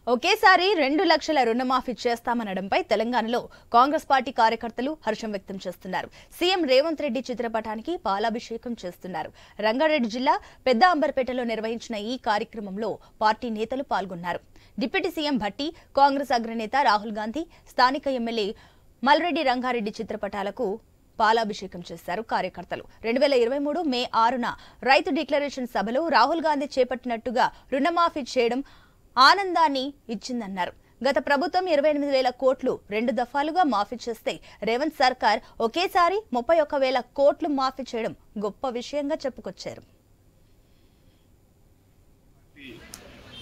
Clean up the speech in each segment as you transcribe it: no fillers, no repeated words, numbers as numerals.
ఒకేసారి 2 లక్షల రుణమాఫీ చేస్తామనడంపై తెలంగాణలో కాంగ్రెస్ పార్టీ కార్యకర్తలు హర్షం వ్యక్తం చేస్తున్నారు. సీఎం రేవంత్ రెడ్డి చిత్రపటానికి పాలాభిషేకం చేస్తున్నారు. రంగారెడ్డి జిల్లా పెద్ద అంబర్పేటలో నిర్వహించిన ఈ కార్యక్రమంలో పార్టీ నేతలు పాల్గొన్నారు. డిప్యూటీ సీఎం భట్టి, కాంగ్రెస్ అగ్రనేత రాహుల్ గాంధీ, స్థానిక ఎమ్మెల్యే మల్రెడ్డి రంగారెడ్డి చిత్రపటాలకు పాలాభిషేకం చేశారు కార్యకర్తలు. 2023 మే 6న రైతు డిక్లరేషన్ సభలో రాహుల్ గాంధీ చేపట్టినట్టుగా రుణమాఫీ చేయడం ఆనందాన్ని ఇచ్చిందన్నారు. గత ప్రభుత్వం 28,000 కోట్లు 2 దఫాలుగా మాఫీ చేస్తే రేవంత్ సర్కార్ ఒకేసారి 31,000 కోట్లు మాఫీ చేయడం గొప్ప విషయంగా చెప్పుకొచ్చారు.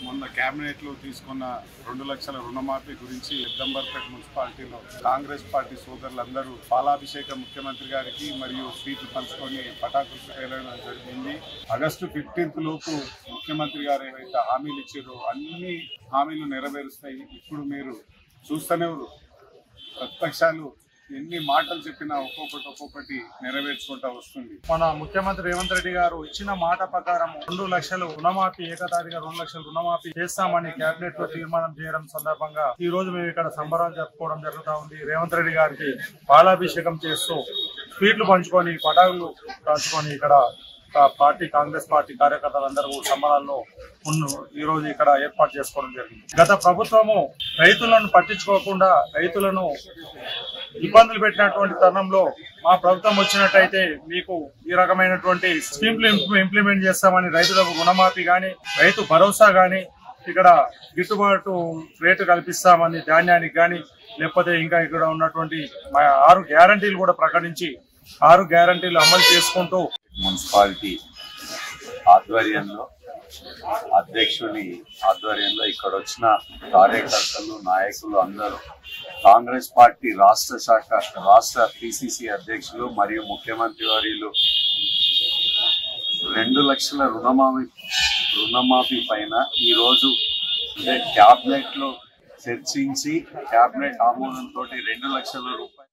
మొన్న కేబినెట్ లో తీసుకున్న 2 లక్షల రుణమాఫీ గురించి పెద్దంబర్పేట మున్సిపాలిటీలో కాంగ్రెస్ పార్టీ సోదరులందరూ పాలాభిషేకం ముఖ్యమంత్రి గారికి మరియు స్వీట్లు పంచుకొని పటాకులు పేలడం జరిగింది. ఆగస్టు 15 లోపు ముఖ్యమంత్రి గారు ఏవైతే హామీలు ఇచ్చారో అన్ని హామీలు నెరవేరుస్తాయి. ఇప్పుడు మీరు చూస్తూనే ప్రతిపక్షాలు ఎన్ని మాటలు చెప్పినా ఒక్కొక్కటి నెరవేర్చుకుంటా వస్తుంది. మన ముఖ్యమంత్రి రేవంత్ రెడ్డి గారు ఇచ్చిన మాట ప్రకారం 2 లక్షలు రుణమాఫీ ఏకతాటిగా 2 లక్షల రుణమాఫీ చేస్తామని కేబినెట్ లో తీర్మానం చేయడం సందర్భంగా ఈ రోజు మేము ఇక్కడ సంబరాలు జరుపుకోవడం జరుగుతూ ఉంది. రేవంత్ రెడ్డి గారికి పాలాభిషేకం చేస్తూ స్వీట్లు పంచుకొని పటాకులు పంచుకొని ఇక్కడ పార్టీ కాంగ్రెస్ పార్టీ కార్యకర్తలందరూ సంబరాల్లో ఈ రోజు ఇక్కడ ఏర్పాటు చేసుకోవడం జరిగింది. గత ప్రభుత్వము రైతులను పట్టించుకోకుండా రైతులను ఇబ్బందులు పెట్టినటువంటి తరుణంలో మా ప్రభుత్వం వచ్చినట్టయితే మీకు ఈ రకమైనటువంటి స్కీమ్లు ఇంప్లిమెంట్ చేస్తామని రైతులకు రుణమాఫీ గాని, రైతు భరోసా గాని, ఇక్కడ గిట్టుబాటు రేటు కల్పిస్తామని ధాన్యానికి గాని, లేకపోతే ఇంకా ఇక్కడ ఉన్నటువంటి 6 గ్యారంటీలు కూడా ప్రకటించి 6 గ్యారంటీలు అమలు చేసుకుంటూ మున్సిపాలిటీ ఆధ్వర్యంలో అధ్యక్షుని ఆధ్వర్యంలో ఇక్కడ వచ్చిన కార్యకర్తలు, నాయకులు అందరూ కాంగ్రెస్ పార్టీ రాష్ట్ర పిసిసి అధ్యక్షులు మరియు ముఖ్యమంత్రి వర్యులు 2 లక్షల రుణమాఫీ పైన ఈరోజు క్యాబినెట్ లో చర్చించి క్యాబినెట్ ఆమోదంతో 2 లక్షల రూపాయలు